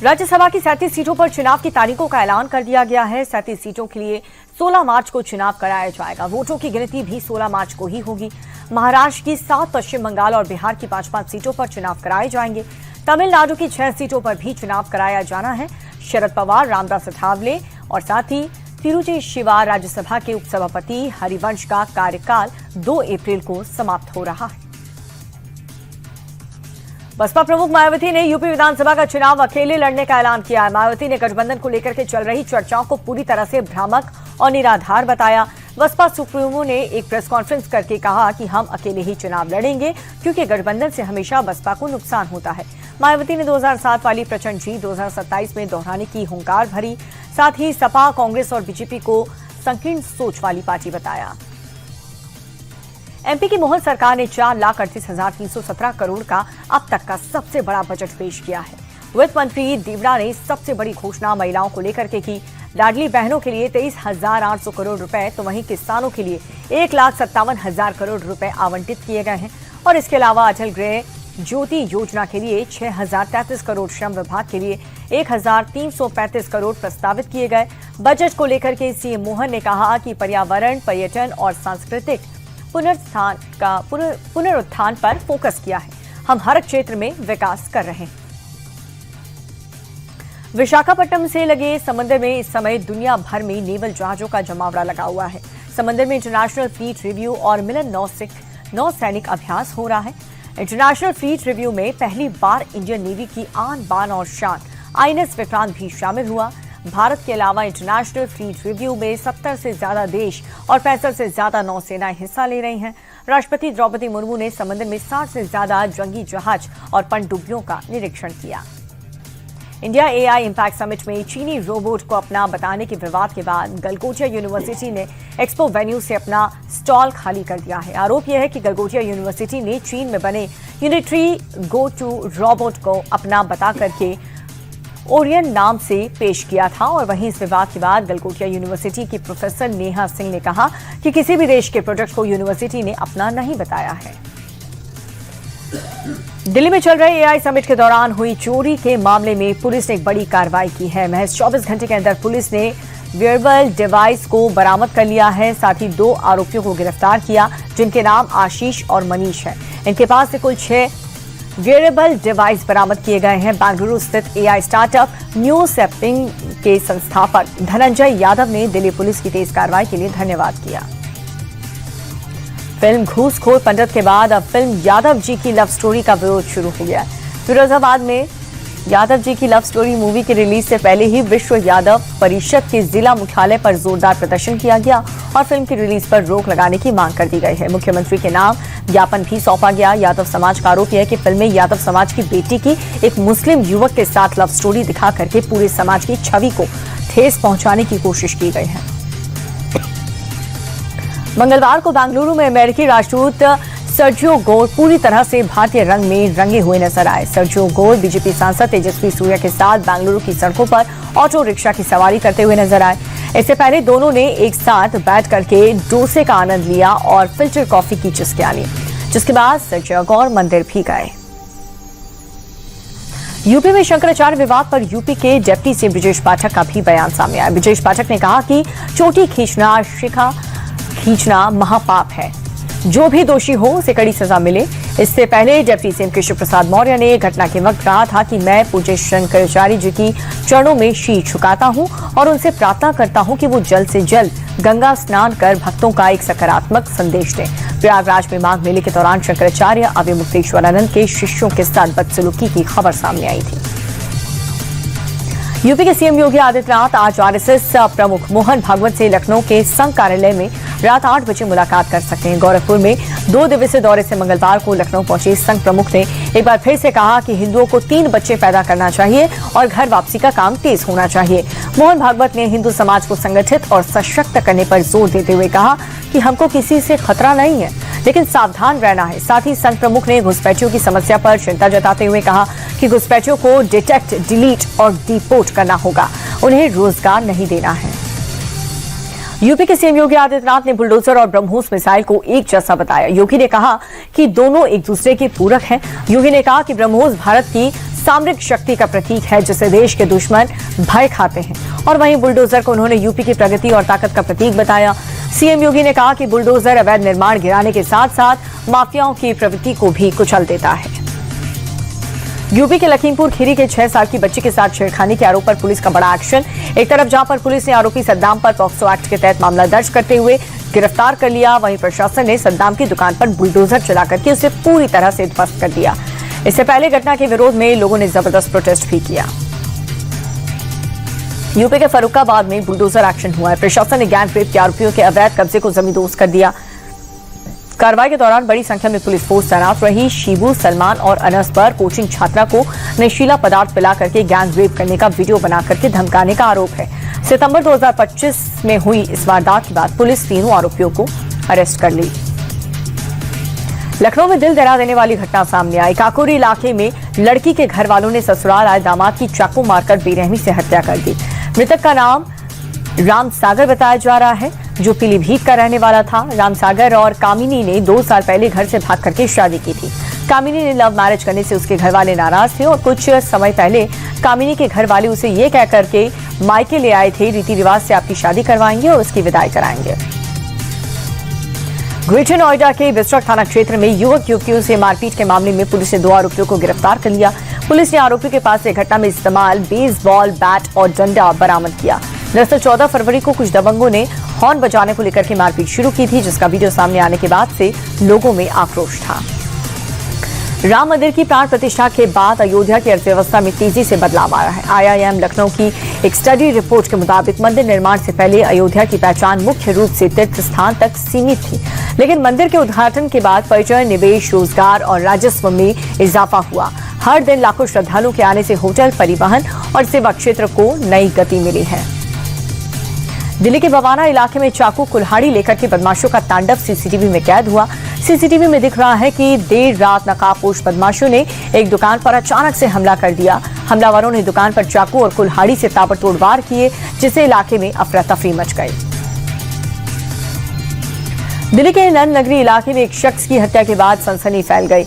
राज्यसभा की 37 सीटों पर चुनाव की तारीखों का ऐलान कर दिया गया है। 37 सीटों के लिए 16 मार्च को चुनाव कराया जाएगा। वोटों की गिनती भी 16 मार्च को ही होगी। महाराष्ट्र की 7, पश्चिम बंगाल और बिहार की 5-5 सीटों पर चुनाव कराए जाएंगे। तमिलनाडु की 6 सीटों पर भी चुनाव कराया जाना है। शरद पवार, रामदास अठावले और साथ ही तिरुची शिवा राज्यसभा के उपसभापति हरिवंश का कार्यकाल 2 अप्रैल को समाप्त हो रहा है। बसपा प्रमुख मायावती ने यूपी विधानसभा का चुनाव अकेले लड़ने का ऐलान किया है। मायावती ने गठबंधन को लेकर के चल रही चर्चाओं को पूरी तरह से भ्रामक और निराधार बताया। बसपा सुप्रीमो ने एक प्रेस कॉन्फ्रेंस करके कहा कि हम अकेले ही चुनाव लड़ेंगे क्योंकि गठबंधन से हमेशा बसपा को नुकसान होता है। मायावती ने 2007 वाली प्रचंड जीत 2027 में दोहराने की हुंकार भरी। साथ ही सपा, कांग्रेस और बीजेपी को संकीर्ण सोच वाली पार्टी बताया। एमपी की मोहन सरकार ने 4,38,317 करोड़ का अब तक का सबसे बड़ा बजट पेश किया है। वित्त मंत्री देवड़ा ने सबसे बड़ी घोषणा महिलाओं को लेकर के की। लाडली बहनों के लिए 23,800 करोड़ रुपए तो वहीं किसानों के लिए 1,57,000 करोड़ रुपए आवंटित किए गए हैं। और इसके अलावा अटल गृह ज्योति योजना के लिए 6,033 करोड़, श्रम विभाग के लिए 1,335 करोड़ प्रस्तावित किए गए। बजट को लेकर के सीएम मोहन ने कहा कि पर्यावरण, पर्यटन और सांस्कृतिक पुनरुत्थान पर फोकस किया है। हम हर क्षेत्र में विकास कर रहे हैं। विशाखापट्टनम से लगे समंदर में इस समय दुनिया भर में नेवल जहाजों का जमावड़ा लगा हुआ है। समंदर में इंटरनेशनल फ्लीट रिव्यू और मिलन नौसैनिक अभ्यास हो रहा है। इंटरनेशनल फ्लीट रिव्यू में पहली बार इंडियन नेवी की आन बान और शान आईएनएस विक्रांत भी शामिल हुआ। भारत के अलावा इंटरनेशनल फ्लीट रिव्यू में 70 से ज्यादा देश और 65 से ज्यादा नौसेनाएं हिस्सा ले रही हैं। राष्ट्रपति द्रौपदी मुर्मू ने समंदर में 60 से ज्यादा जंगी जहाज और पनडुब्बियों का निरीक्षण किया। इंडिया एआई इम्पैक्ट समिट में चीनी रोबोट को अपना बताने के विवाद के बाद गलगोटिया यूनिवर्सिटी ने एक्सपो वेन्यू से अपना स्टॉल खाली कर दिया है। आरोप यह है कि गलगोटिया यूनिवर्सिटी ने चीन में बने यूनिट्री गो टू रोबोट को अपना बता करके ओरियन नाम से पेश किया था। और वहीं इस विवाद के बाद गलगोटिया यूनिवर्सिटी की प्रोफेसर नेहा सिंह ने कहा कि किसी भी देश के प्रोजेक्ट को यूनिवर्सिटी ने अपना नहीं बताया है। दिल्ली में चल रहे एआई समिट के दौरान हुई चोरी के मामले में पुलिस ने एक बड़ी कार्रवाई की है। महज 24 घंटे के अंदर पुलिस ने वेयरेबल डिवाइस को बरामद कर लिया है। साथ ही 2 आरोपियों को गिरफ्तार किया जिनके नाम आशीष और मनीष है। इनके पास से कुल 6 वेयरेबल डिवाइस बरामद किए गए हैं। बेंगलुरु स्थित एआई स्टार्टअप न्यूसेपिंग के संस्थापक धनंजय यादव ने दिल्ली पुलिस की तेज कार्रवाई के लिए धन्यवाद किया। फिल्म घूसखोर पंडित के बाद अब फिल्म यादव जी की लव स्टोरी का विरोध शुरू हो गया। फिरोजाबाद में यादव जी की लव स्टोरी मूवी की रिलीज से पहले ही विश्व यादव परिषद के जिला मुख्यालय पर जोरदार प्रदर्शन किया गया और फिल्म की रिलीज पर रोक लगाने की मांग कर दी गई है। मुख्यमंत्री के नाम ज्ञापन भी सौंपा गया। यादव समाज का आरोप है कि फिल्म में यादव समाज की बेटी की एक मुस्लिम युवक के साथ लव स्टोरी दिखा करके पूरे समाज की छवि को ठेस पहुंचाने की कोशिश की गई है। मंगलवार को बेंगलुरु में अमेरिकी राजदूत सर्जियो गोर पूरी तरह से भारतीय रंग में रंगे हुए नजर आए। सर्जियो गोर बीजेपी सांसद तेजस्वी सूर्या के साथ बेंगलुरु की सड़कों पर ऑटो रिक्शा की सवारी करते हुए नजर आए। इससे पहले दोनों ने एक साथ बैठ करके डोसे का आनंद लिया और फिल्टर कॉफी की चुस्कियां ली, जिसके बाद सर्जियो गोर मंदिर भी गए। यूपी में शंकराचार्य विवाद पर यूपी के डिप्टी सीएम ब्रजेश पाठक का भी बयान सामने आया। ब्रजेश पाठक ने कहा कि चोटी खींचना, शिखा खींचना महापाप है। जो भी दोषी हो उसे कड़ी सजा मिले। इससे पहले डिप्टी सीएम केशव प्रसाद मौर्य ने घटना के वक्त कहा था कि मैं पूज्य शंकराचार्य जी की चरणों में शीश झुकाता हूं और उनसे प्रार्थना करता हूं कि वो जल्द से जल्द गंगा स्नान कर भक्तों का एक सकारात्मक संदेश दें। प्रयागराज में माघ मेले के दौरान शंकराचार्य अवमुक्तेश्वरानंद के शिष्यों के साथ बदसलूकी की खबर सामने आई थी। यूपी के सीएम योगी आदित्यनाथ आज आरएसएस प्रमुख मोहन भागवत से लखनऊ के संघ कार्यालय में रात 8 बजे मुलाकात कर सकते हैं। गोरखपुर में 2 दिवसीय दौरे से मंगलवार को लखनऊ पहुंचे संघ प्रमुख ने एक बार फिर से कहा कि हिंदुओं को 3 बच्चे पैदा करना चाहिए और घर वापसी का काम तेज होना चाहिए। मोहन भागवत ने हिंदू समाज को संगठित और सशक्त करने पर जोर देते हुए कहा कि हमको किसी से खतरा नहीं है, लेकिन सावधान रहना है। साथ ही संघ प्रमुख ने घुसपैठियों की समस्या पर चिंता जताते हुए कहा कि घुसपैठियों को डिटेक्ट, डिलीट और डिपोर्ट करना होगा, उन्हें रोजगार नहीं देना है। यूपी के सीएम योगी आदित्यनाथ ने बुलडोजर और ब्रह्मोस मिसाइल को एक जैसा बताया। योगी ने कहा कि दोनों एक दूसरे के पूरक हैं। योगी ने कहा कि ब्रह्मोस भारत की सामरिक शक्ति का प्रतीक है जिसे देश के दुश्मन भय खाते हैं। और वहीं बुलडोजर को उन्होंने यूपी की प्रगति और ताकत का प्रतीक बताया। सीएम योगी ने कहा कि बुलडोजर अवैध निर्माण गिराने के साथ साथ माफियाओं की प्रवृत्ति को भी कुचल देता है। यूपी के लखीमपुर खीरी के 6 साल की बच्ची के साथ छेड़खानी के आरोप पर पुलिस का बड़ा एक्शन। एक तरफ जहां पर पुलिस ने आरोपी सद्दाम पर पॉक्सो एक्ट के तहत मामला दर्ज करते हुए गिरफ्तार कर लिया, वहीं प्रशासन ने सद्दाम की दुकान पर बुलडोजर चला करके उसे पूरी तरह से ध्वस्त कर दिया। इससे पहले घटना के विरोध में लोगों ने जबरदस्त प्रोटेस्ट भी किया। यूपी के फर्रुखाबाद में बुलडोजर एक्शन हुआ है। प्रशासन ने गैंग रेप के आरोपियों के अवैध कब्जे को जमींदोज कर दिया। कार्रवाई के दौरान बड़ी संख्या में पुलिस फोर्स तैनात रही। शिबू, सलमान और अनस पर कोचिंग छात्रा को नशीला पदार्थ पिला करके गैंग रेप करने का वीडियो बना करके धमकाने का आरोप है। सितंबर 2025 में हुई इस वारदात के बाद पुलिस तीनों आरोपियों को अरेस्ट कर ली। लखनऊ में दिल दहला देने वाली घटना सामने आई। काकोरी इलाके में लड़की के घर वालों ने ससुराल आए दामाद की चाकू मारकर बेरहमी से हत्या कर दी। मृतक का नाम राम सागर बताया जा रहा है, जो पीलीभीत का रहने वाला था। राम सागर और कामिनी ने 2 साल पहले घर से भाग करके शादी की थी। कामिनी ने लव मैरिज करने से उसके घर वाले नाराज थे और कुछ समय पहले कामिनी के घर वाले उसे ये कह करके मायके ले आए थे, रीति रिवाज से आपकी शादी करवाएंगे और उसकी विदाई कराएंगे। ग्रेटर नोएडा के बिस्ट्रक थाना क्षेत्र में युवक युवतियों से मारपीट के मामले में पुलिस ने 2 आरोपियों को गिरफ्तार कर लिया। पुलिस ने आरोपियों के पास से घटना में इस्तेमाल बेसबॉल बैट और डंडा बरामद किया। दरअसल 14 फरवरी को कुछ दबंगों ने हॉर्न बजाने को लेकर के मारपीट शुरू की थी, जिसका वीडियो सामने आने के बाद से लोगों में आक्रोश था। राम मंदिर की प्राण प्रतिष्ठा के बाद अयोध्या की अर्थव्यवस्था में तेजी से बदलाव आया है। आईआईएम लखनऊ की एक स्टडी रिपोर्ट के मुताबिक मंदिर निर्माण से पहले अयोध्या की पहचान मुख्य रूप से तीर्थ स्थान तक सीमित थी, लेकिन मंदिर के उद्घाटन के बाद पर्यटन, निवेश, रोजगार और राजस्व में इजाफा हुआ। हर दिन लाखों श्रद्धालुओं के आने से होटल, परिवहन और सेवा क्षेत्र को नई गति मिली है। दिल्ली के बवाना इलाके में चाकू, कुल्हाड़ी लेकर के बदमाशों का तांडव सीसीटीवी में कैद हुआ। सीसीटीवी में दिख रहा है कि देर रात नकाबपोश बदमाशों ने एक दुकान पर अचानक से हमला कर दिया। हमलावरों ने दुकान पर चाकू और कुल्हाड़ी से ताबड़तोड़ वार किए, जिससे इलाके में अफरा तफरी मच गई। दिल्ली के नंद नगरी इलाके में एक शख्स की हत्या के बाद सनसनी फैल गई।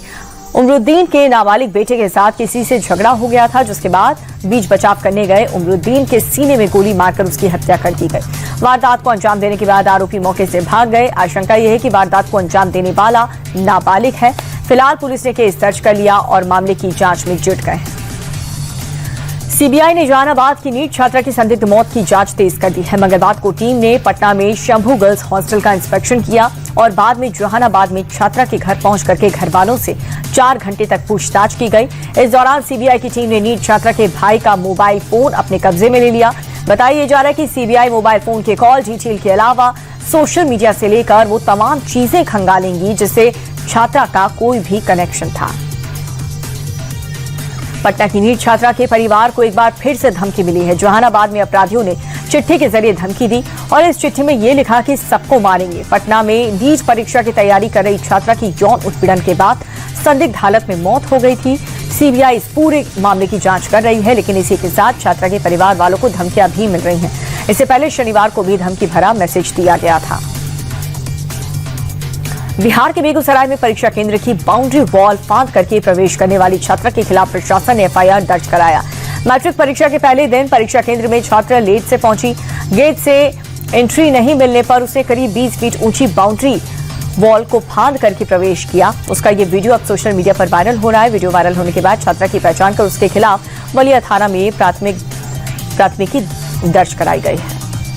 उमरुद्दीन के नाबालिग बेटे के साथ किसी से झगड़ा हो गया था, जिसके बाद बीच बचाव करने गए उमरुद्दीन के सीने में गोली मारकर उसकी हत्या कर दी गई। वारदात को अंजाम देने के बाद आरोपी मौके से भाग गए। आशंका यह है कि वारदात को अंजाम देने वाला नाबालिग है। फिलहाल पुलिस ने केस दर्ज कर लिया और मामले की जांच में जुट गए। सीबीआई ने जहानाबाद की नीट छात्रा की संदिग्ध मौत की जांच तेज कर दी है। मंगलवार को टीम ने पटना में शंभू गर्ल्स हॉस्टल का इंस्पेक्शन किया और बाद में जहानाबाद में छात्रा के घर पहुंच करके घर वालों से 4 घंटे तक पूछताछ की गई। इस दौरान सीबीआई की टीम ने नीट छात्रा के भाई का मोबाइल फोन अपने कब्जे में ले लिया। बताया जा रहा है कि सीबीआई मोबाइल फोन के कॉल डिटेल के अलावा सोशल मीडिया से लेकर वो तमाम चीजें खंगालेंगी जिससे छात्रा का कोई भी कनेक्शन था। पटना की नीट छात्रा के परिवार को एक बार फिर से धमकी मिली है। जहानाबाद में अपराधियों ने चिट्ठी के जरिए धमकी दी और इस चिट्ठी में ये लिखा कि सबको मारेंगे। पटना में नीट परीक्षा की तैयारी कर रही छात्रा की यौन उत्पीड़न के बाद संदिग्ध हालत में मौत हो गई थी। सीबीआई इस पूरे मामले की जांच कर रही है, लेकिन इसी के साथ छात्रा के परिवार वालों को धमकियां भी मिल रही हैं। इससे पहले शनिवार को भी धमकी भरा मैसेज दिया गया था। बिहार के बेगूसराय में परीक्षा केंद्र की बाउंड्री वॉल फांद करके प्रवेश करने वाली छात्रा के खिलाफ प्रशासन ने एफआईआर दर्ज कराया। मैट्रिक परीक्षा के पहले दिन परीक्षा केंद्र में छात्रा लेट से पहुंची। गेट से एंट्री नहीं मिलने पर उसे करीब 20 फीट ऊंची बाउंड्री वॉल को फांद करके प्रवेश किया। उसका ये वीडियो अब सोशल मीडिया पर वायरल हो रहा है। वीडियो वायरल होने के बाद छात्रा की पहचान कर उसके खिलाफ बलिया थाना में प्राथमिकी दर्ज कराई गई है।